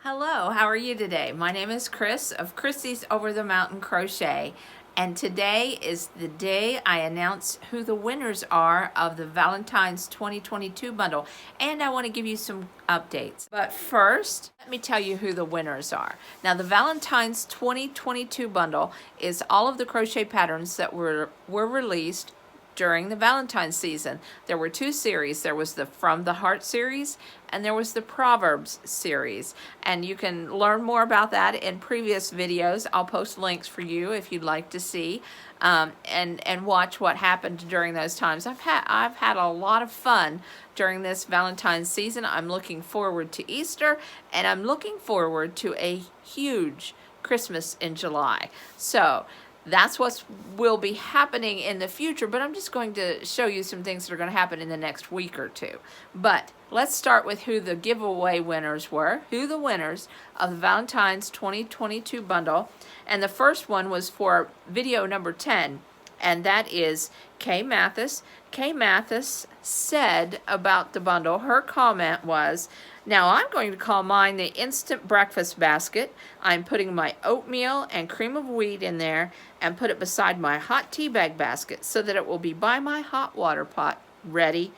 Hello, how are you today? My name is Chris of Chrissy's Over the Mountain Crochet, and today is the day I announce who the winners are of the Valentine's 2022 bundle, and I want to give you some updates. But first, let me tell you who the winners are. Now, the Valentine's 2022 bundle is all of the crochet patterns that were released during the Valentine's season. There were two series. There was the From the Heart series and there was the Proverbs series. And you can learn more about that in previous videos. I'll post links for you if you'd like to see and watch what happened during those times. I've had a lot of fun during this Valentine's season. I'm looking forward to Easter and I'm looking forward to a huge Christmas in July. So that's what will be happening in the future, but I'm just going to show you some things that are going to happen in the next week or two. But let's start with who the giveaway winners were, who the winners of the Valentine's 2022 bundle. And the first one was for video number 10, and that is Kay Mathis. Kay Mathis said about the bundle, her comment was, "Now I'm going to call mine the instant breakfast basket. I'm putting my oatmeal and cream of wheat in there and put it beside my hot tea bag basket so that it will be by my hot water pot ready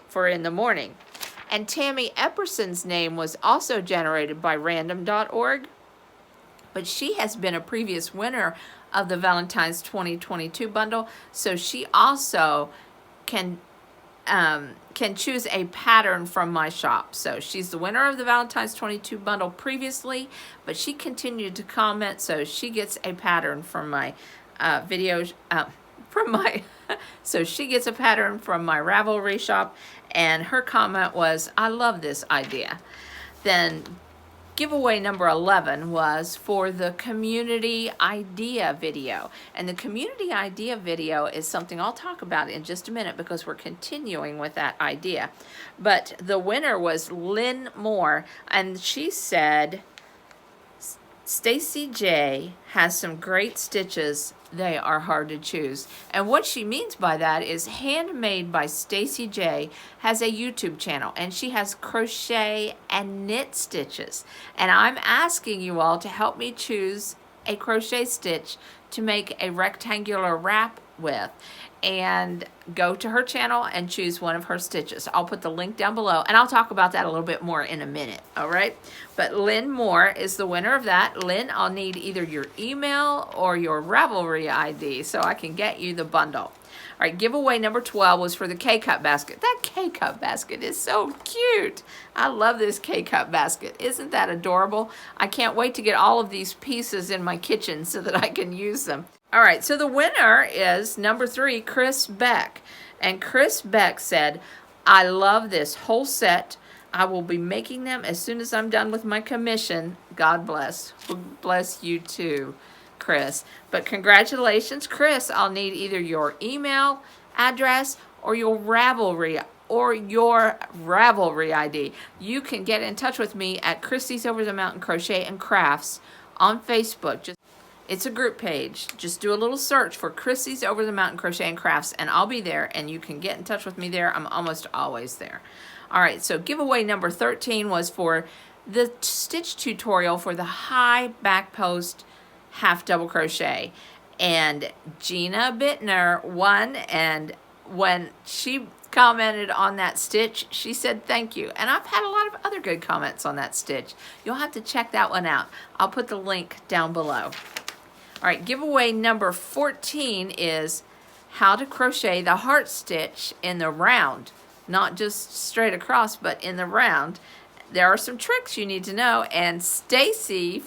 for in the morning." And Tammy Epperson's name was also generated by random.org, but she has been a previous winner of the Valentine's 2022 bundle, so she also can choose a pattern from my shop. So she's the winner of the Valentine's 22 bundle previously, but she continued to comment, so she gets a pattern from my videos, so she gets a pattern from my Ravelry shop, and her comment was, "I love this idea." Then giveaway number 11 was for the community idea video. And the community idea video is something I'll talk about in just a minute because we're continuing with that idea. But the winner was Lynne Moore, and she said, "Stacy J has some great stitches. They are hard to choose." And what she means by that is Handmade by Stacy J has a YouTube channel, and she has crochet and knit stitches. And I'm asking you all to help me choose a crochet stitch to make a rectangular wrap with, and go to her channel and choose one of her stitches. I'll put the link down below, and I'll talk about that a little bit more in a minute, all right? But Lynne Moore is the winner of that. Lynne, I'll need either your email or your Ravelry ID so I can get you the bundle. All right, giveaway number 12 was for the K-Cup basket. That K-Cup basket is so cute. I love this K-Cup basket. Isn't that adorable? I can't wait to get all of these pieces in my kitchen so that I can use them. All right, so the winner is number 3, Chris Beck. And Chris Beck said, "I love this whole set. I will be making them as soon as I'm done with my commission. God bless." Bless you too, Chris. But congratulations, Chris. I'll need either your email address or your Ravelry ID. You can get in touch with me at Chrissy's Over the Mountain Crochet and Crafts on Facebook. It's a group page. Just do a little search for Chrissy's Over the Mountain Crochet and Crafts, and I'll be there, and you can get in touch with me there. I'm almost always there. All right, so giveaway number 13 was for the stitch tutorial for the high back post half double crochet. And Gina Bittner won, and when she commented on that stitch, she said thank you. And I've had a lot of other good comments on that stitch. You'll have to check that one out. I'll put the link down below. All right, giveaway number 14 is how to crochet the heart stitch in the round, not just straight across, but in the round. There are some tricks you need to know, and Stacy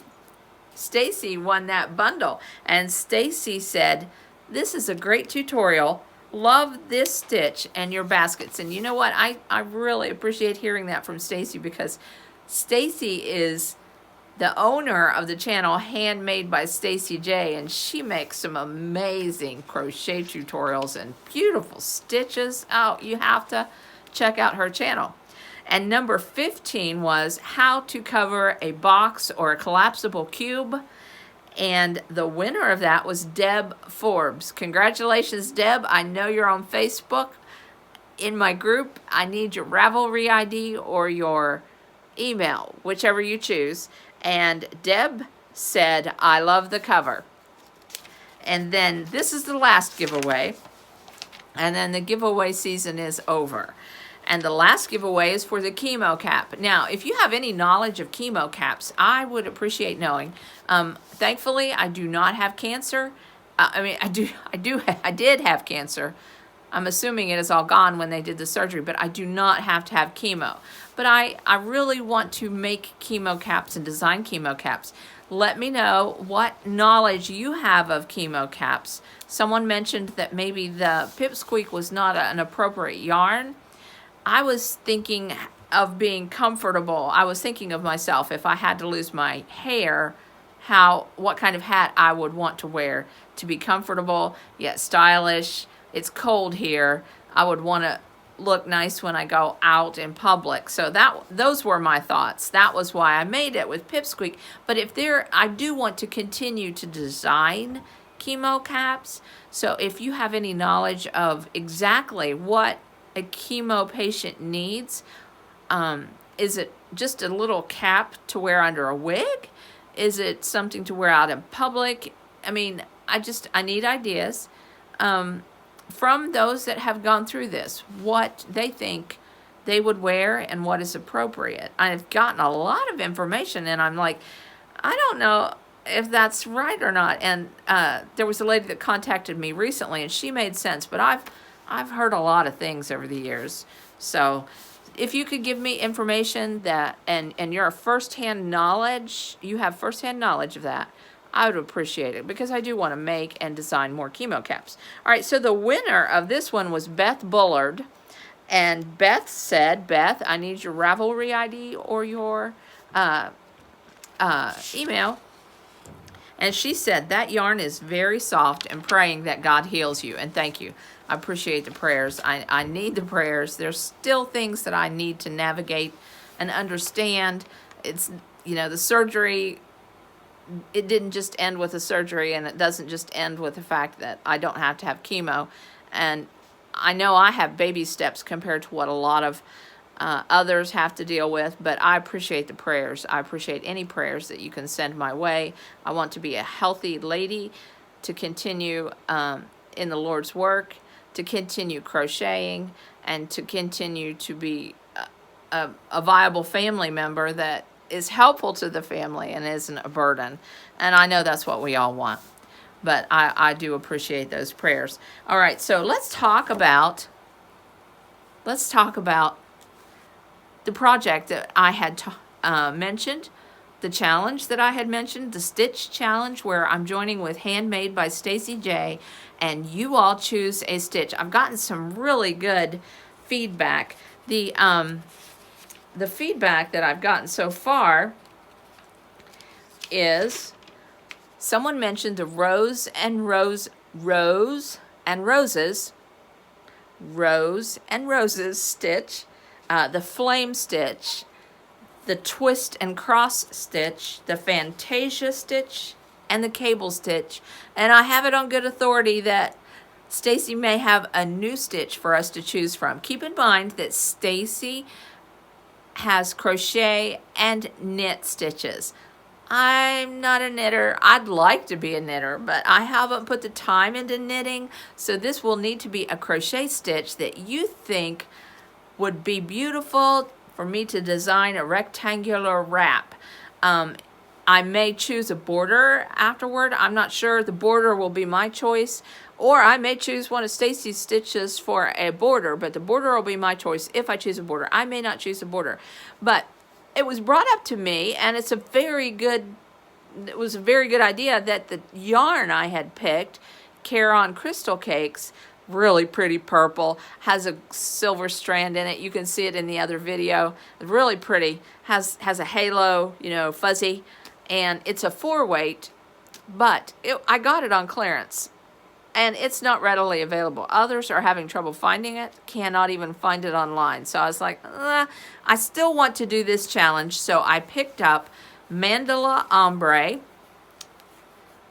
won that bundle. And Stacy said, "This is a great tutorial. Love this stitch and your baskets." And you know what? I really appreciate hearing that from Stacy, because Stacy is the owner of the channel Handmade by Stacy J, and she makes some amazing crochet tutorials and beautiful stitches. Oh, you have to check out her channel. And number 15 was how to cover a box or a collapsible cube. And the winner of that was Deb Forbes. Congratulations, Deb. I know you're on Facebook. In my group, I need your Ravelry ID or your email, whichever you choose. And Deb said, I love the cover. And then this is the last giveaway. And then the giveaway season is over. And the last giveaway is for the Chemo Cap. Now, if you have any knowledge of Chemo Caps, I would appreciate knowing. Thankfully, I do not have cancer. I did have cancer. I'm assuming it is all gone when they did the surgery, but I do not have to have chemo. But I really want to make chemo caps and design chemo caps. Let me know what knowledge you have of chemo caps. Someone mentioned that maybe the Pipsqueak was not an appropriate yarn. I was thinking of being comfortable. I was thinking of myself, if I had to lose my hair, what kind of hat I would want to wear to be comfortable yet stylish. It's cold here. I would want to look nice when I go out in public. So those were my thoughts. That was why I made it with Pipsqueak. But I do want to continue to design chemo caps. So if you have any knowledge of exactly what a chemo patient needs, is it just a little cap to wear under a wig? Is it something to wear out in public? I mean, I need ideas from those that have gone through this, what they think they would wear and what is appropriate. I've gotten a lot of information, and I'm like, I don't know if that's right or not. And there was a lady that contacted me recently, and she made sense, but I've heard a lot of things over the years. So if you could give me information that, and you're firsthand knowledge, you have firsthand knowledge of that, I would appreciate it, because I do want to make and design more chemo caps. All right, so the winner of this one was Beth Bullard. And Beth said, Beth, I need your Ravelry ID or your email. And she said, that yarn is very soft, and praying that God heals you. And thank you. I appreciate the prayers. I need the prayers. There's still things that I need to navigate and understand. It's, the surgery, it didn't just end with the surgery, and it doesn't just end with the fact that I don't have to have chemo. And I know I have baby steps compared to what a lot of others have to deal with, but I appreciate the prayers. I appreciate any prayers that you can send my way. I want to be a healthy lady, to continue in the Lord's work, to continue crocheting, and to continue to be a viable family member that is helpful to the family and isn't a burden. And I know that's what we all want. But I do appreciate those prayers. All right, so let's talk about the project that I had mentioned, the challenge that I had mentioned, the Stitch Challenge, where I'm joining with Handmade by Stacy J, and you all choose a stitch. I've gotten some really good feedback. The feedback that I've gotten so far is, someone mentioned the Rose and Roses stitch, the Flame stitch, the Twist and Cross stitch, the Fantasia stitch, and the Cable stitch. And I have it on good authority that Stacy may have a new stitch for us to choose from. Keep in mind that Stacy has crochet and knit stitches. I'm not a knitter. I'd like to be a knitter, but I haven't put the time into knitting, so this will need to be a crochet stitch that you think would be beautiful for me to design a rectangular wrap. I may choose a border afterward. I'm not sure. The border will be my choice, or I may choose one of Stacy's stitches for a border, but the border will be my choice if I choose a border. I may not choose a border, but it was brought up to me, and it was a very good idea that the yarn I had picked, Caron Crystal Cakes, really pretty purple, has a silver strand in it. You can see it in the other video. Really pretty, has a halo, fuzzy, and it's a 4-weight, but I got it on clearance, and it's not readily available. Others are having trouble finding it, cannot even find it online. So I was like, I still want to do this challenge, so I picked up Mandala Ombre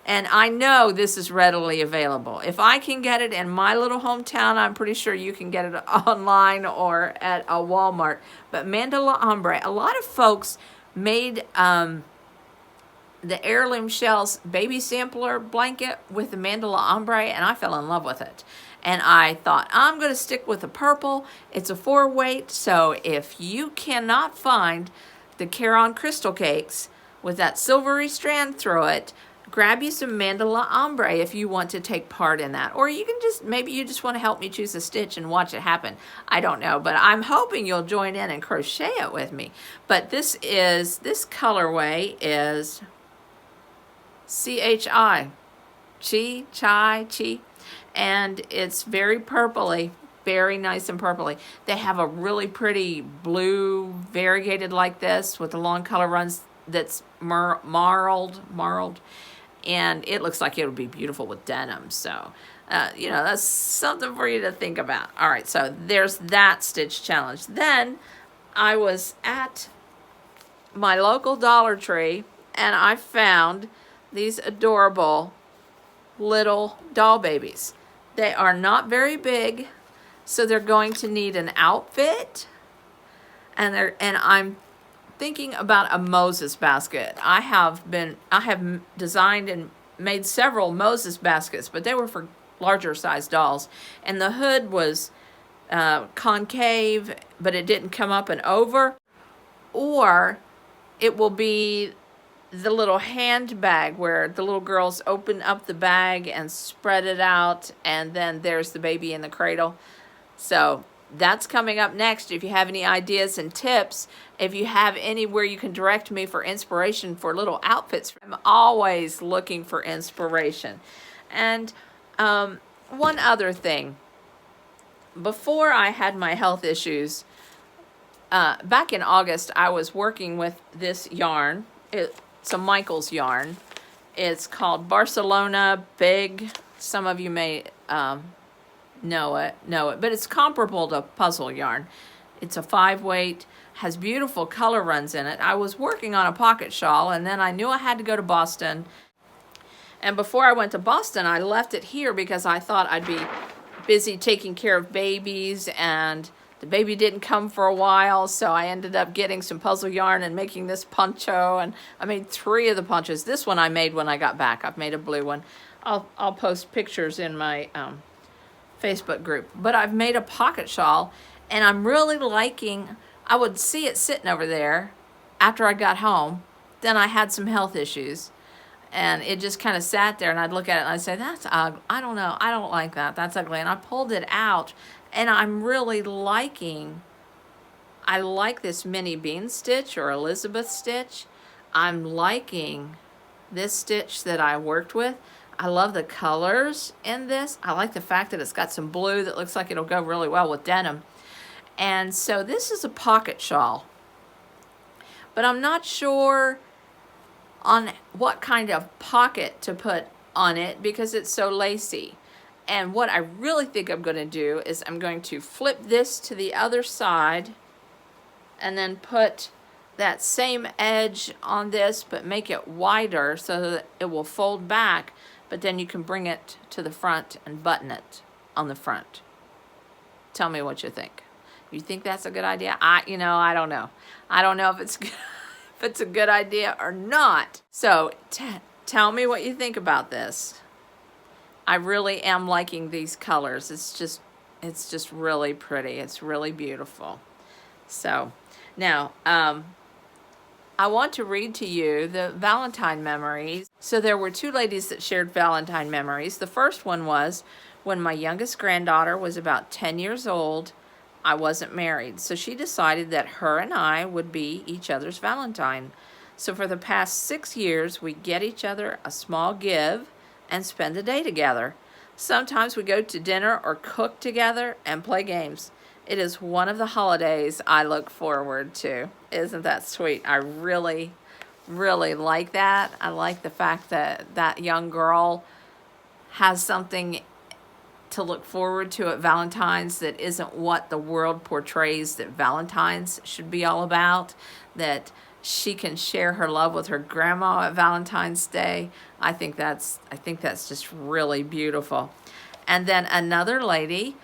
And I know this is readily available. If I can get it in my little hometown, I'm pretty sure you can get it online or at a Walmart. But Mandala Ombre, a lot of folks made the Heirloom Shells baby sampler blanket with the Mandala Ombre, and I fell in love with it. And I thought, I'm going to stick with the purple. It's a 4-weight, so if you cannot find the Caron Crystal Cakes with that silvery strand through it, grab you some Mandala Ombre if you want to take part in that. Or you can just, maybe you just want to help me choose a stitch and watch it happen. I don't know, but I'm hoping you'll join in and crochet it with me. But this colorway is CHI, Chi, and it's very purpley, very nice and purpley. They have a really pretty blue variegated like this with the long color runs that's marled, and it looks like it would be beautiful with denim. So, you know, that's something for you to think about. All right, so there's that stitch challenge. Then I was at my local Dollar Tree, and I found these adorable little doll babies. They are not very big, so they're going to need an outfit, and I'm thinking about a Moses basket. I have designed and made several Moses baskets, but they were for larger size dolls, and the hood was concave, but it didn't come up and over. Or it will be the little handbag where the little girls open up the bag and spread it out, and then there's the baby in the cradle. So that's coming up next. If you have any ideas and tips, if you have anywhere you can direct me for inspiration for little outfits, I'm always looking for inspiration. And one other thing, before I had my health issues, back in August, I was working with this yarn. It's a Michaels yarn. It's called Barcelona Big. Some of you may know it, but it's comparable to puzzle yarn. It's a 5-weight, has beautiful color runs in it. I was working on a pocket shawl, and then I knew I had to go to Boston. And before I went to Boston, I left it here because I thought I'd be busy taking care of babies, and the baby didn't come for a while, so I ended up getting some puzzle yarn and making this poncho, and I made 3 of the ponchos. This one I made when I got back. I've made a blue one. I'll post pictures in my Facebook group. But I've made a pocket shawl, and I'm really liking, I would see it sitting over there after I got home. Then I had some health issues, and it just kind of sat there, and I'd look at it and I'd say, that's ugly. I don't know. I don't like that. That's ugly. And I pulled it out, and I'm really liking, I like this mini bean stitch or Elizabeth stitch. I'm liking this stitch that I worked with. I love the colors in this. I like the fact that it's got some blue that looks like it'll go really well with denim. And so this is a pocket shawl, but I'm not sure on what kind of pocket to put on it because it's so lacy. And what I really think I'm going to do is I'm going to flip this to the other side and then put that same edge on this, but make it wider so that it will fold back, but then you can bring it to the front and button it on the front. Tell me what you think. You think that's a good idea? I don't know. I don't know if it's good, if it's a good idea or not. So tell me what you think about this. I really am liking these colors. It's just really pretty. It's really beautiful. So now, I want to read to you the Valentine memories. So there were 2 ladies that shared Valentine memories. The first one was when my youngest granddaughter was about 10 years old. I wasn't married, so she decided that her and I would be each other's Valentine. So for the past 6 years, we get each other a small give and spend the day together. Sometimes we go to dinner or cook together and play games. It is one of the holidays I look forward to. Isn't that sweet? I really, really like that. I like the fact that that young girl has something to look forward to at Valentine's that isn't what the world portrays that Valentine's should be all about. That she can share her love with her grandma at Valentine's Day. I think that's just really beautiful. And then another lady,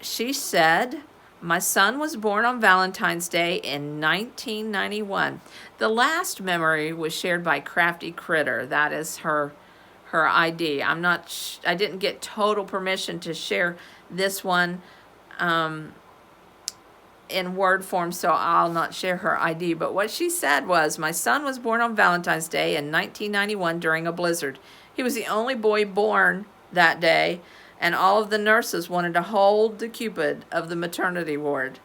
she said, my son was born on Valentine's Day in 1991. The last memory was shared by Crafty Critter. That is her ID. I didn't get total permission to share this one in word form, so I'll not share her ID. But what she said was, my son was born on Valentine's Day in 1991 during a blizzard. He was the only boy born that day, and all of the nurses wanted to hold the Cupid of the maternity ward.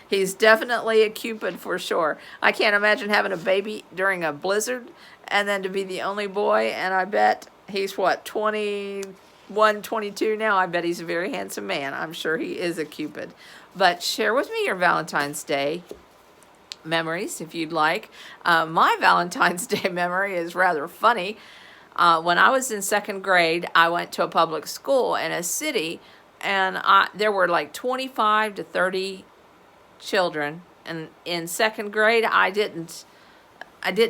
He's definitely a Cupid for sure. I can't imagine having a baby during a blizzard and then to be the only boy, and I bet he's what, 21, 22 now. I bet he's a very handsome man. I'm sure he is a Cupid. But share with me your Valentine's Day memories if you'd like. My Valentine's Day memory is rather funny. When I was in second grade, I went to a public school in a city, and there were like 25 to 30 children. And in second grade, I didn't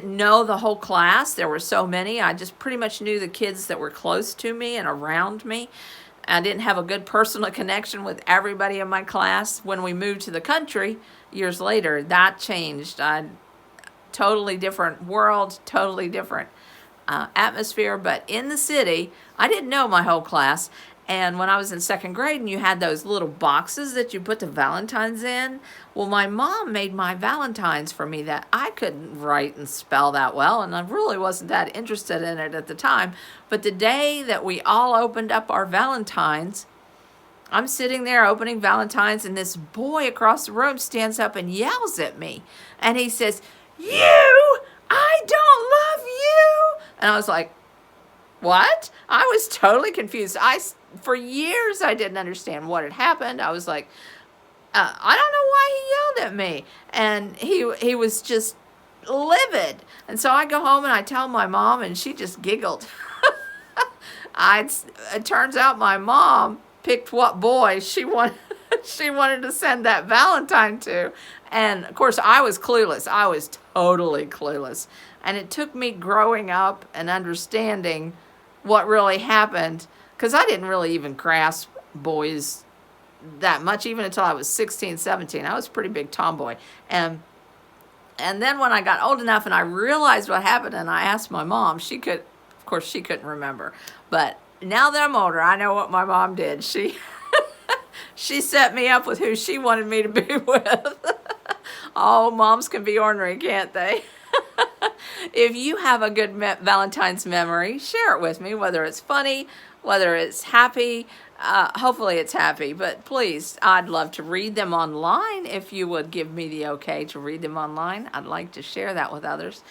know the whole class. There were so many. I just pretty much knew the kids that were close to me and around me. I didn't have a good personal connection with everybody in my class. When we moved to the country years later, that changed. Totally different world, totally different atmosphere. But in the city, I didn't know my whole class. And when I was in second grade and you had those little boxes that you put the Valentines in, well, my mom made my Valentines for me that I couldn't write and spell that well, and I really wasn't that interested in it at the time. But the day that we all opened up our Valentines, I'm sitting there opening Valentines, and this boy across the room stands up and yells at me. And he says, "You! I don't love you!" And I was like, what? I was totally confused. For years, I didn't understand what had happened. I was like, I don't know why he yelled at me. And he was just livid. And so I go home and I tell my mom, and she just giggled. It turns out my mom picked what boy she wanted to send that Valentine to. And of course, I was clueless. I was totally clueless. And it took me growing up and understanding what really happened, because I didn't really even grasp boys that much, even until I was 16, 17. I was a pretty big tomboy. And then when I got old enough and I realized what happened and I asked my mom, of course, she couldn't remember. But now that I'm older, I know what my mom did. She set me up with who she wanted me to be with. Oh, moms can be ornery, can't they? If you have a good Valentine's memory, share it with me, whether it's funny, whether it's happy. Hopefully it's happy, but please, I'd love to read them online. If you would give me the okay to read them online, I'd like to share that with others.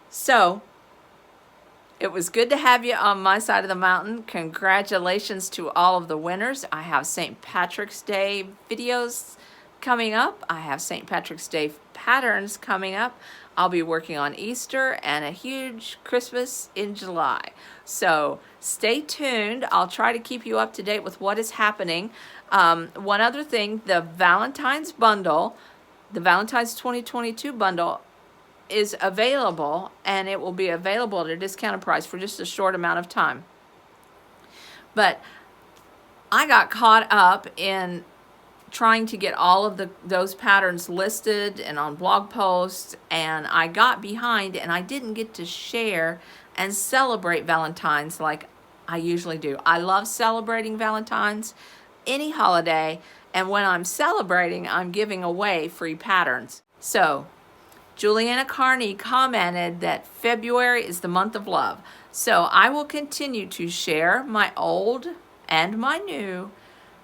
So it was good to have you on my side of the mountain. Congratulations to all of the winners. I have St. Patrick's Day videos coming up. I have St. Patrick's Day patterns coming up. I'll be working on Easter and a huge Christmas in July. So stay tuned. I'll try to keep you up to date with what is happening. One other thing, the Valentine's bundle, the Valentine's 2022 bundle is available, and it will be available at a discounted price for just a short amount of time. But I got caught up in trying to get all of those patterns listed and on blog posts, and I got behind and I didn't get to share and celebrate Valentine's like I usually do. I love celebrating Valentine's, any holiday, and when I'm celebrating, I'm giving away free patterns. So Juliana Carney commented that February is the month of love. So I will continue to share my old and my new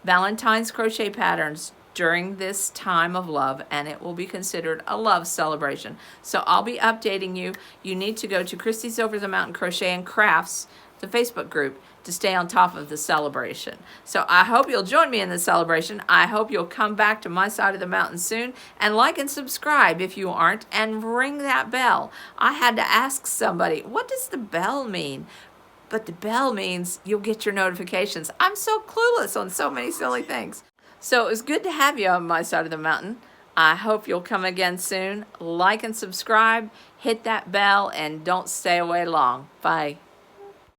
Valentine's crochet patterns during this time of love, and it will be considered a love celebration. So I'll be updating you. You need to go to Christy's Over the Mountain Crochet and Crafts, the Facebook group, to stay on top of the celebration. So I hope you'll join me in the celebration. I hope you'll come back to my side of the mountain soon, and like and subscribe if you aren't, and ring that bell. I had to ask somebody, what does the bell mean? But the bell means you'll get your notifications. I'm so clueless on so many silly things. So it was good to have you on my side of the mountain. I hope you'll come again soon. Like and subscribe, hit that bell, and don't stay away long. Bye.